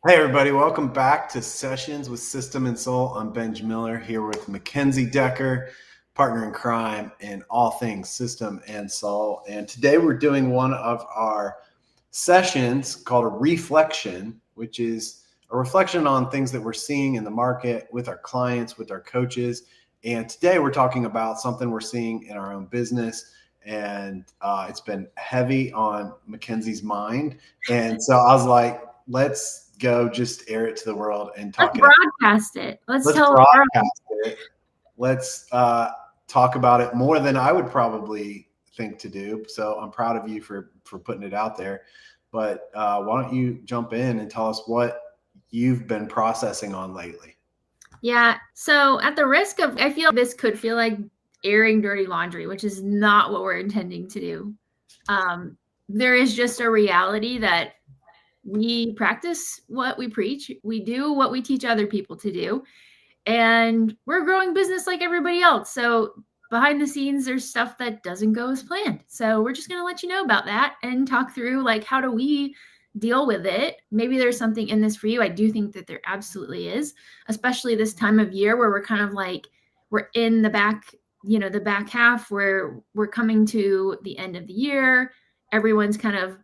Hey everybody, welcome back to Sessions with System and Soul. I'm Benj Miller here with McKenzie Decker, partner in crime in all things system and soul. And today we're doing one of our sessions called a reflection, which is a reflection on things that we're seeing in the market with our clients, with our coaches. And today we're talking about something we're seeing in our own business. And it's been heavy on Mackenzie's mind. And so I was like, let's go just air it to the world and Let's talk it out. broadcast it. Let's Let's tell the world. broadcast it. Let's talk about it more than I would probably think to do. So I'm proud of you for putting it out there. But why don't you jump in and tell us what you've been processing on lately? Yeah. So at the risk of, I feel this could feel like airing dirty laundry, which is not what we're intending to do. There is just a reality that we practice what we preach. We do what we teach other people to do. And we're growing business like everybody else. So behind the scenes, there's stuff that doesn't go as planned. So we're just going to let you know about that and talk through like, how do we deal with it? Maybe there's something in this for you. I do think that there absolutely is, especially this time of year where we're kind of like, we're in the back, the back half where we're coming to the end of the year. Everyone's kind of,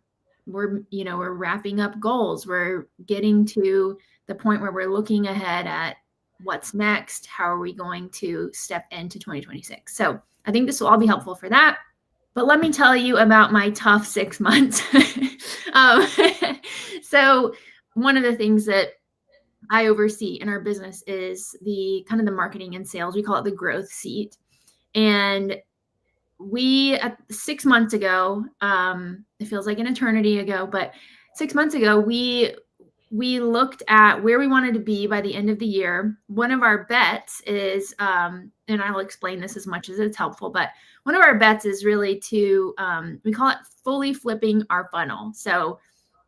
we're wrapping up goals. We're getting to the point where we're looking ahead at what's next, how are we going to step into 2026. So I think this will all be helpful for that. But let me tell you about my tough 6 months. um, so one of the things that I oversee in our business is the kind of the marketing and sales. We call it the growth seat. And we 6 months ago, it feels like an eternity ago, but 6 months ago, we looked at where we wanted to be by the end of the year. One of our bets is, and I'll explain this as much as it's helpful, but one of our bets is really to, we call it fully flipping our funnel. So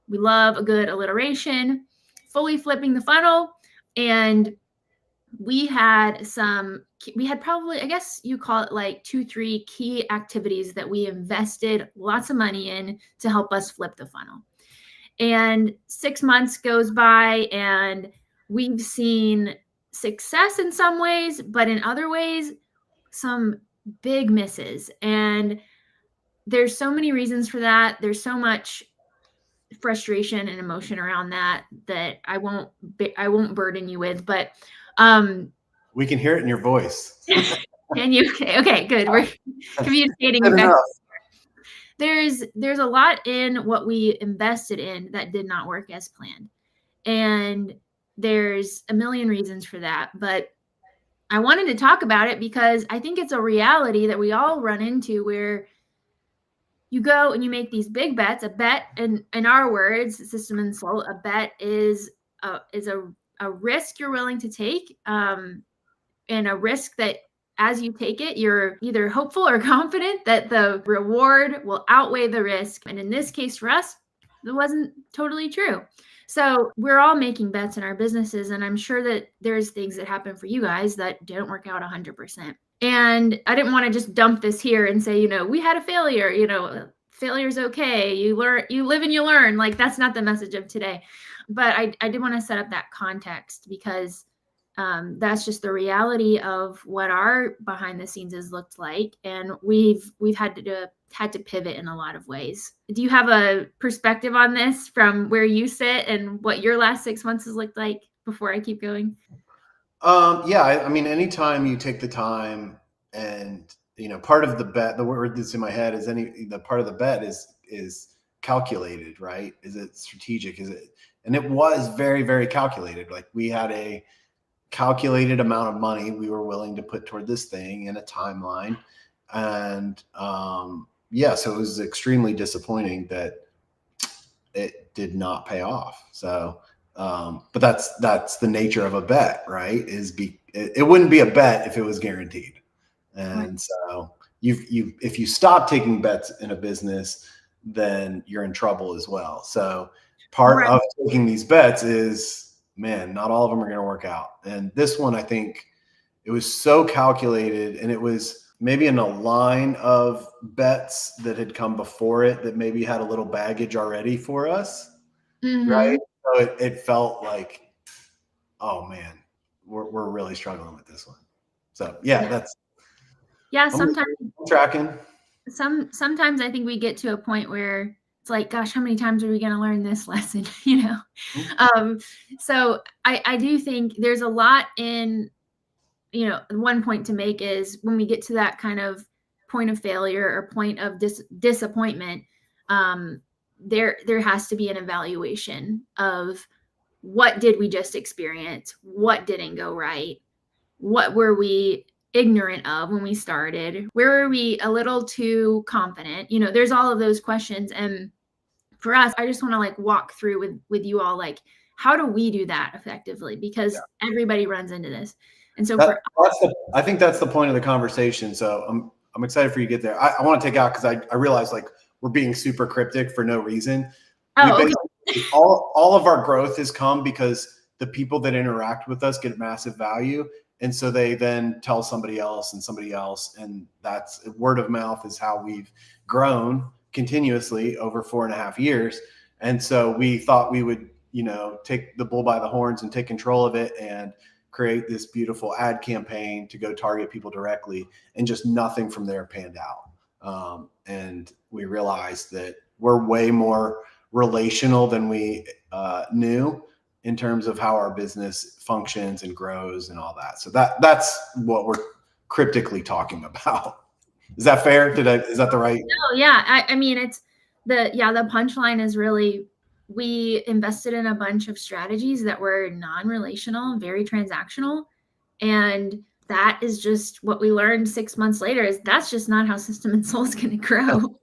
we love a good alliteration, fully flipping the funnel. And we had probably, I guess you call it like 2-3 key activities that we invested lots of money in to help us flip the funnel. And 6 months goes by and we've seen success in some ways, but in other ways, some big misses. And there's so many reasons for that. There's so much frustration and emotion around that I won't burden you with, but We can hear it in your voice. and you okay, good. We're communicating Good enough. effectively. There's a lot in what we invested in that did not work as planned. And there's a million reasons for that. But I wanted to talk about it because I think it's a reality that we all run into where you go and you make these big bets. A bet, in our words, system and soul, a bet is a risk you're willing to take, and a risk that as you take it, you're either hopeful or confident that the reward will outweigh the risk. And in this case for us, it wasn't totally true. So we're all making bets in our businesses. And I'm sure that there's things that happen for you guys that didn't work out 100%. And I didn't want to just dump this here and say, we had a failure, failure's okay. You learn, you live and you learn. Like, that's not the message of today. But I did want to set up that context because that's just the reality of what our behind the scenes has looked like. And we've had to pivot in a lot of ways. Do you have a perspective on this from where you sit and what your last 6 months has looked like before I keep going? Yeah, I mean, anytime you take the time and, part of the bet, the word that's in my head is the part of the bet is calculated, right? Is it strategic? And it was very, very calculated. Like, we had a calculated amount of money we were willing to put toward this thing in a timeline. And, so it was extremely disappointing that it did not pay off. So, but that's the nature of a bet, right? It wouldn't be a bet if it was guaranteed. And so if you stop taking bets in a business, then you're in trouble as well. So part of taking these bets is, man, not all of them are going to work out. And this one, I think it was so calculated, and it was maybe in a line of bets that had come before it that maybe had a little baggage already for us. Mm-hmm. Right. So it felt like, oh man, we're really struggling with this one. So yeah, Yeah, I'm sometimes tracking. sometimes I think we get to a point where it's like, gosh, how many times are we going to learn this lesson? You know? So I do think there's a lot in, one point to make is when we get to that kind of point of failure or point of disappointment, there has to be an evaluation of what did we just experience? What didn't go right? What were we ignorant of when we started? Where were we a little too confident? There's all of those questions. And for us, I just want to like walk through with you all, like, how do we do that effectively? Because everybody runs into this. And so I think that's the point of the conversation. So I'm excited for you to get there. I want to take out, because I realize like we're being super cryptic for no reason. Okay. All of our growth has come because the people that interact with us get massive value. And so they then tell somebody else and somebody else. And that's word of mouth is how we've grown continuously over 4.5 years. And so we thought we would, take the bull by the horns and take control of it and create this beautiful ad campaign to go target people directly. And just nothing from there panned out. And we realized that we're way more relational than we knew in terms of how our business functions and grows and all that. So that's what we're cryptically talking about. Is that fair? Is that the right? No, yeah. I mean, it's the punchline is really, we invested in a bunch of strategies that were non-relational, very transactional. And that is just what we learned 6 months later, is that's just not how System and Soul is going to grow.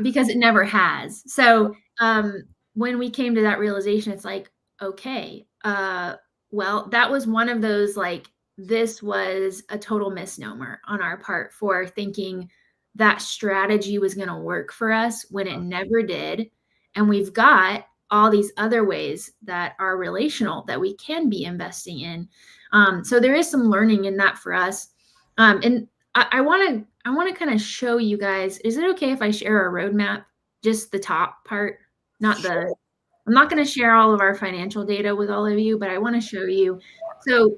Because it never has. So when we came to that realization, it's like, okay, well, that was one of those, like, this was a total misnomer on our part for thinking that strategy was going to work for us when it never did. And we've got all these other ways that are relational that we can be investing in. So there is some learning in that for us. And I want to kind of show you guys, is it okay if I share our roadmap, just the top part, I'm not going to share all of our financial data with all of you, but I want to show you. So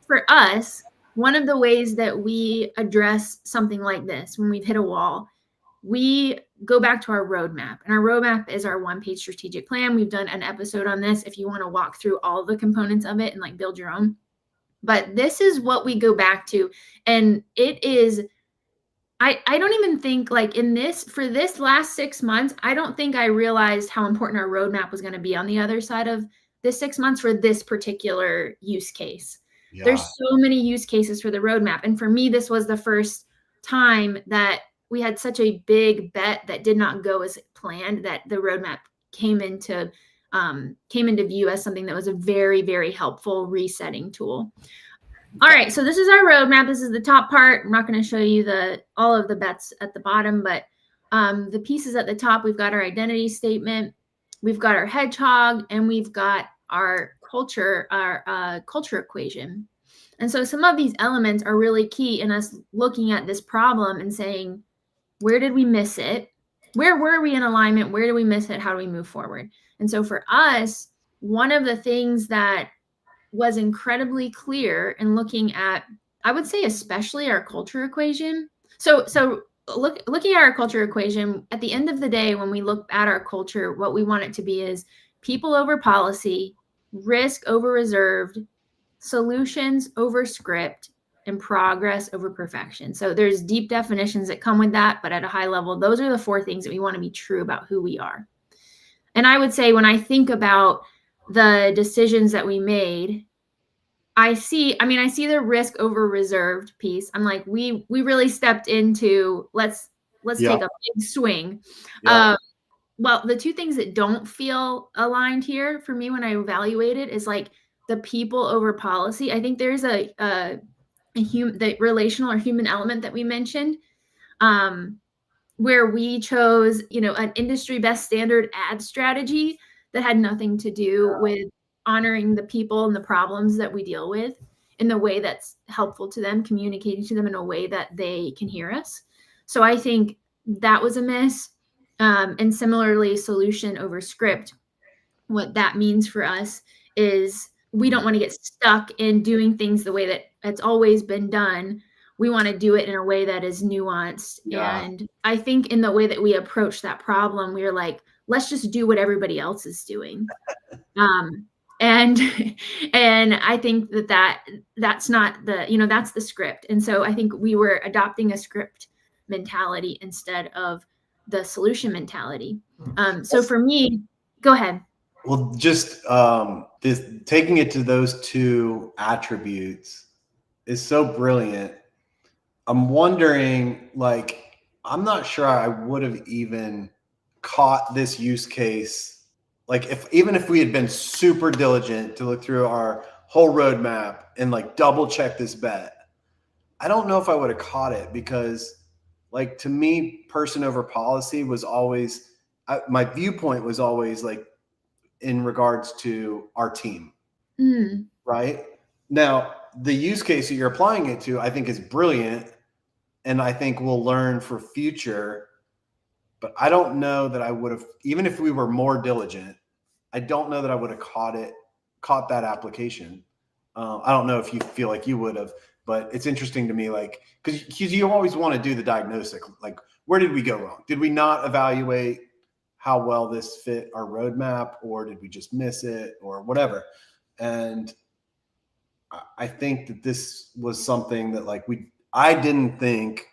for us, one of the ways that we address something like this, when we've hit a wall, we go back to our roadmap, and our roadmap is our 1-page strategic plan. We've done an episode on this if you want to walk through all the components of it and like build your own. But this is what we go back to. And it is, I don't even think, like, for this last 6 months, I don't think I realized how important our roadmap was going to be on the other side of this 6 months for this particular use case. Yeah. There's so many use cases for the roadmap. And for me, this was the first time that we had such a big bet that did not go as planned, that the roadmap came into view as something that was a very, very helpful resetting tool. All right, so this is our roadmap. This is the top part. I'm not going to show you all of the bets at the bottom, but the pieces at the top, we've got our identity statement, we've got our hedgehog, and we've got our culture equation. And so some of these elements are really key in us looking at this problem and saying, where did we miss it? Where were we in alignment? Where did we miss it? How do we move forward? And so for us, one of the things that was incredibly clear in looking at, I would say, especially our culture equation. So looking at our culture equation, at the end of the day, when we look at our culture, what we want it to be is people over policy, risk over reserved, solutions over script, and progress over perfection. So there's deep definitions that come with that, but at a high level, those are the 4 things that we want to be true about who we are. And I would say, when I think about the decisions that we made, I see the risk over reserved piece. I'm like, we really stepped into, let's take a big swing. Yeah. Well, the 2 things that don't feel aligned here for me when I evaluate it is like the people over policy. I think there's the relational or human element that we mentioned, where we chose, an industry best standard ad strategy that had nothing to do with honoring the people and the problems that we deal with in the way that's helpful to them, communicating to them in a way that they can hear us. So I think that was a miss. And similarly, solution over script. what that means for us is we don't want to get stuck in doing things the way that it's always been done. We want to do it in a way that is nuanced. Yeah. And I think in the way that we approach that problem, we're like, let's just do what everybody else is doing. And and I think that's not the, that's the script. And so I think we were adopting a script mentality instead of the solution mentality. So for me, go ahead. Well, just taking it to those two attributes is so brilliant. I'm wondering, like, I'm not sure I would have even caught this use case. Like, even if we had been super diligent to look through our whole roadmap and like double check this bet, I don't know if I would have caught it, because, like, to me, person over policy was always, my viewpoint was always like in regards to our team, right? Now, the use case that you're applying it to, I think, is brilliant, and I think we'll learn for future. But I don't know that I would have, even if we were more diligent, I don't know that I would have caught that application. I don't know if you feel like you would have, but it's interesting to me, like, because you always want to do the diagnostic, like, where did we go wrong? Did we not evaluate how well this fit our roadmap, or did we just miss it, or whatever? And I think that this was something that, like, I didn't think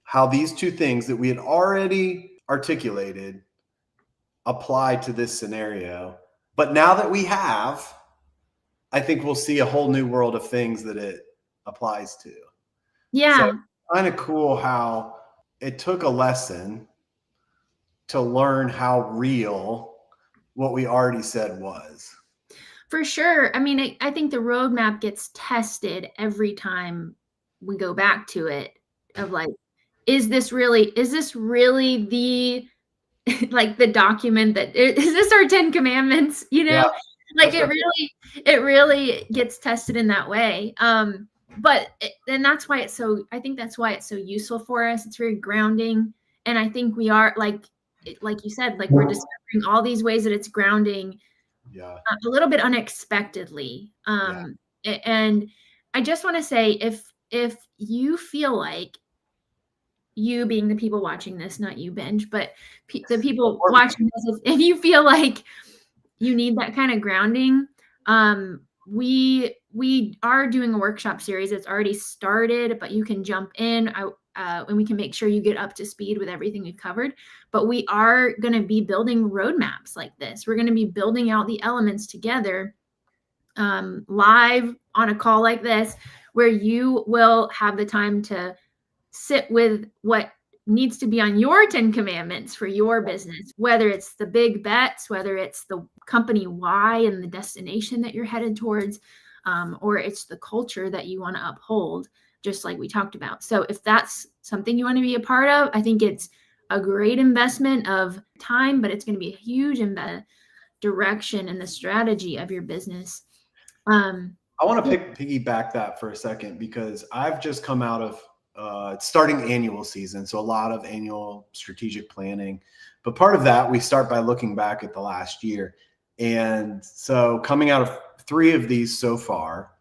how these two things that we had already articulated apply to this scenario. But now that we have, I think we'll see a whole new world of things that it applies to. Yeah. So kind of cool how it took a lesson to learn how real what we already said was. For sure. I mean, I think the roadmap gets tested every time we go back to it, of like, is this really the like the document that is this our 10 commandments, Yeah, like it really gets tested in that way. But and that's why I think that's why it's so useful for us. It's very grounding. And I think we are like you said, like, we're discovering all these ways that it's grounding, a little bit unexpectedly. And I just want to say, if you feel like, you being the people watching this, not you, Benj, but the people watching this, if you feel like you need that kind of grounding, we are doing a workshop series. It's already started, but you can jump in, and we can make sure you get up to speed with everything we've covered. But we are going to be building roadmaps like this. We're going to be building out the elements together, live on a call like this, where you will have the time to sit with what needs to be on your 10 commandments for your business, whether it's the big bets, whether it's the company why and the destination that you're headed towards, or it's the culture that you want to uphold, just like we talked about. So if that's something you want to be a part of, I think it's a great investment of time, but it's going to be a huge direction in the strategy of your business. I want to piggyback that for a second, because I've just come out of starting annual season. So a lot of annual strategic planning, but part of that, we start by looking back at the last year. And so coming out of 3 of these so far,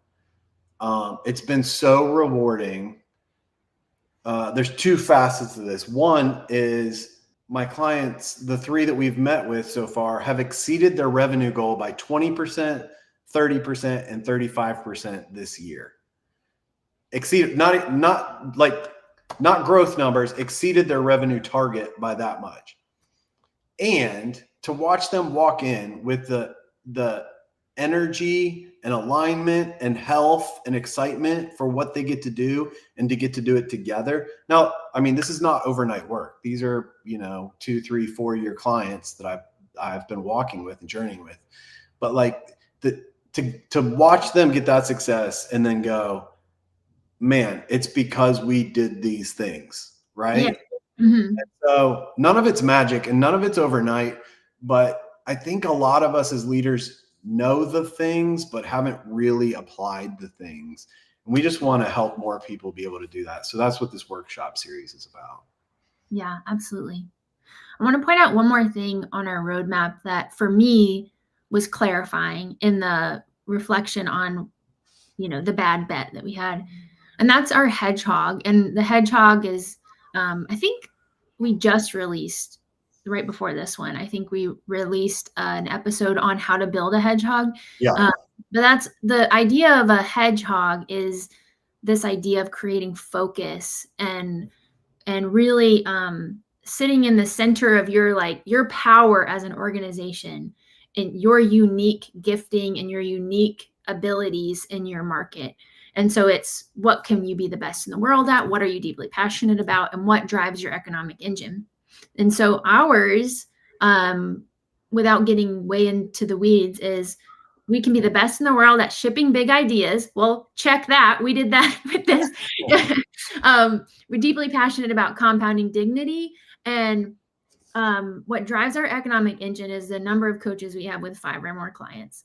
it's been so rewarding. There's 2 facets to this. One is my clients, the 3 that we've met with so far, have exceeded their revenue goal by 20%, 30%, and 35% this year. Exceeded, not growth numbers, exceeded their revenue target by that much. And to watch them walk in with the energy and alignment and health and excitement for what they get to do, and to get to do it together. Now, I mean, this is not overnight work. These are, 2, 3, 4-year clients that I've been walking with and journeying with. But like to watch them get that success and then go, man, it's because we did these things, right? Yeah. Mm-hmm. So none of it's magic and none of it's overnight, but I think a lot of us as leaders know the things, but haven't really applied the things. And we just want to help more people be able to do that. So that's what this workshop series is about. Yeah, absolutely. I want to point out one more thing on our roadmap that, for me, was clarifying in the reflection on, the bad bet that we had. And that's our hedgehog. And the hedgehog is, I think we just released right before this one. I think we released an episode on how to build a hedgehog. Yeah. But that's the idea of a hedgehog, is this idea of creating focus and really sitting in the center of your power as an organization and your unique gifting and your unique abilities in your market. And so it's, what can you be the best in the world at? What are you deeply passionate about? And what drives your economic engine? And so ours, without getting way into the weeds, is we can be the best in the world at shipping big ideas. Well, check that. We did that with this. We're deeply passionate about compounding dignity. And what drives our economic engine is the number of coaches we have with 5 or more clients.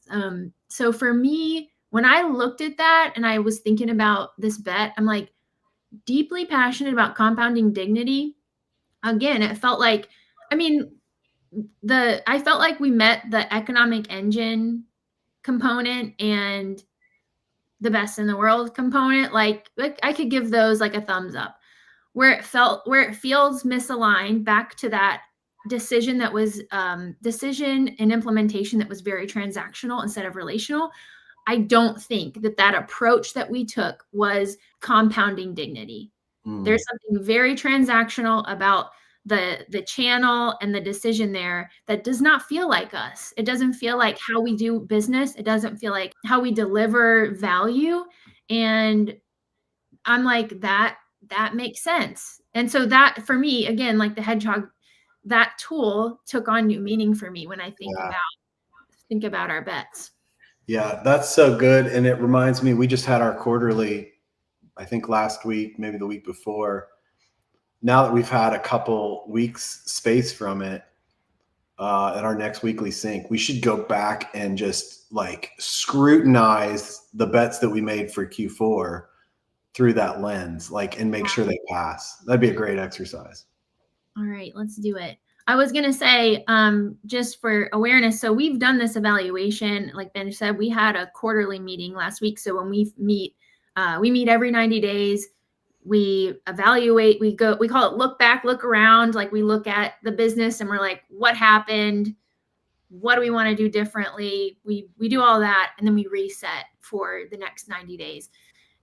So for me, when I looked at that and I was thinking about this bet, I'm like, deeply passionate about compounding dignity. Again, it felt like, I felt like we met the economic engine component and the best in the world component. Like I could give those like a thumbs up. Where it feels misaligned, back to that decision that was decision and implementation that was very transactional instead of relational. I don't think that approach that we took was compounding dignity. There's something very transactional about the channel and the decision there that does not feel like us. It doesn't feel like how we do business. It doesn't feel like how we deliver value. And I'm like, that makes sense. And so that, for me, again, like the hedgehog, that tool took on new meaning for me when I think about our bets. Yeah, that's so good. And it reminds me, we just had our quarterly, I think last week, maybe the week before. Now that we've had a couple weeks space from it, at our next weekly sync, we should go back and just like scrutinize the bets that we made for Q4 through that lens, like, and make sure they pass. That'd be a great exercise. All right, let's do it. I was going to say, just for awareness, so we've done this evaluation. Like Benj said, we had a quarterly meeting last week. So when we meet every 90 days. We evaluate, we call it look back, look around. Like we look at the business and we're like, what happened? What do we want to do differently? We do all that. And then we reset for the next 90 days.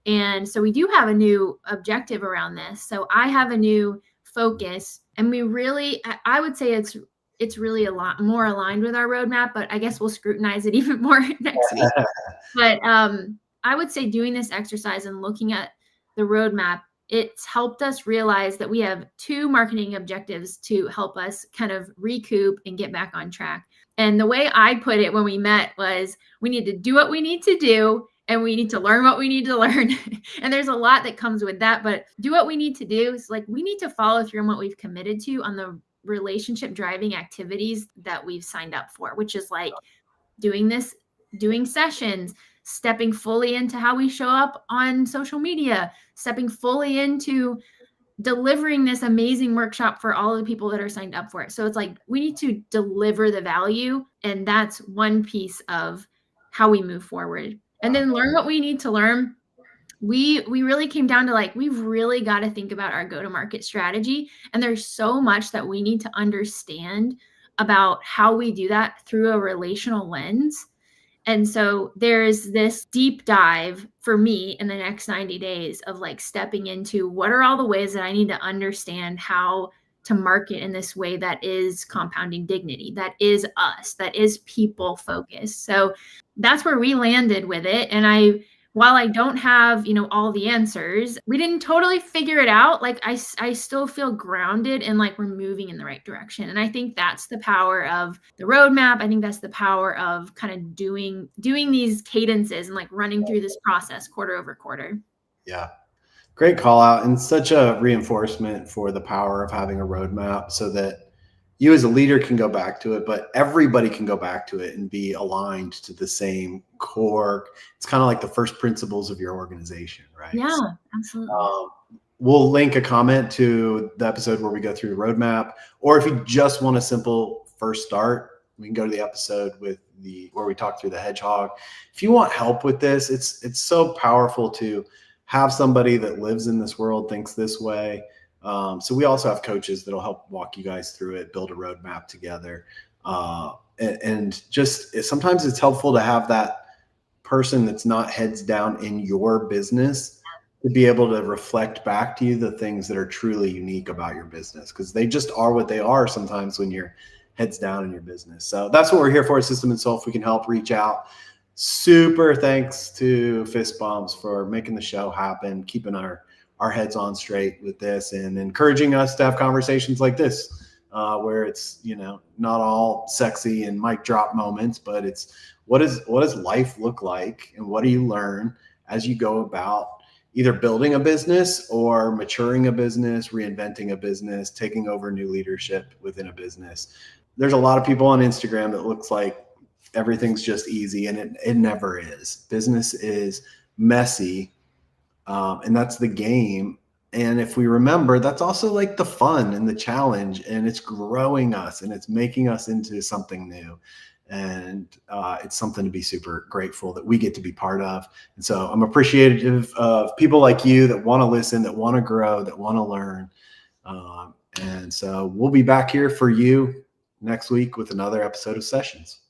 And so we do have a new objective around this. So I have a new focus, and we really, I would say it's really a lot more aligned with our roadmap, but I guess we'll scrutinize it even more next week. But I would say doing this exercise and looking at the roadmap, it's helped us realize that we have 2 marketing objectives to help us kind of recoup and get back on track. And the way I put it when we met was, we need to do what we need to do, and we need to learn what we need to learn. And there's a lot that comes with that, but do what we need to do is like, we need to follow through on what we've committed to on the relationship driving activities that we've signed up for, which is like doing sessions, stepping fully into how we show up on social media, stepping fully into delivering this amazing workshop for all of the people that are signed up for it. So it's like, we need to deliver the value, and that's one piece of how we move forward. And then learn what we need to learn. We really came down to like, we've really got to think about our go-to-market strategy. And there's so much that we need to understand about how we do that through a relational lens. And so there's this deep dive for me in the next 90 days of like stepping into, what are all the ways that I need to understand how to market in this way that is compounding dignity, that is us, that is people focused. So that's where we landed with it. And while I don't have, all the answers, we didn't totally figure it out. Like I still feel grounded and like we're moving in the right direction. And I think that's the power of the roadmap. I think that's the power of kind of doing these cadences and like running through this process quarter over quarter. Yeah. Great call out, and such a reinforcement for the power of having a roadmap, so that you as a leader can go back to it, but everybody can go back to it and be aligned to the same core. It's kind of like the first principles of your organization, right? Yeah, absolutely. We'll link a comment to the episode where we go through the roadmap, or if you just want a simple first start, we can go to the episode with where we talk through the hedgehog. If you want help with this, it's so powerful to have somebody that lives in this world, thinks this way. So we also have coaches that'll help walk you guys through it, build a roadmap together. And just sometimes it's helpful to have that person that's not heads down in your business to be able to reflect back to you the things that are truly unique about your business, because they just are what they are sometimes when you're heads down in your business. So that's what we're here for, System and Soul. If we can help, reach out. Super thanks to Fist Bumps for making the show happen, keeping our heads on straight with this, and encouraging us to have conversations like this, where it's, not all sexy and mic drop moments, but it's what does life look like, and what do you learn as you go about either building a business or maturing a business, reinventing a business, taking over new leadership within a business. There's a lot of people on Instagram that looks like everything's just easy, and it never is. Business is messy, and that's the game. And if we remember, that's also like the fun and the challenge, and it's growing us and it's making us into something new. And it's something to be super grateful that we get to be part of. And so I'm appreciative of people like you that want to listen, that want to grow, that want to learn. And so we'll be back here for you next week with another episode of Sessions.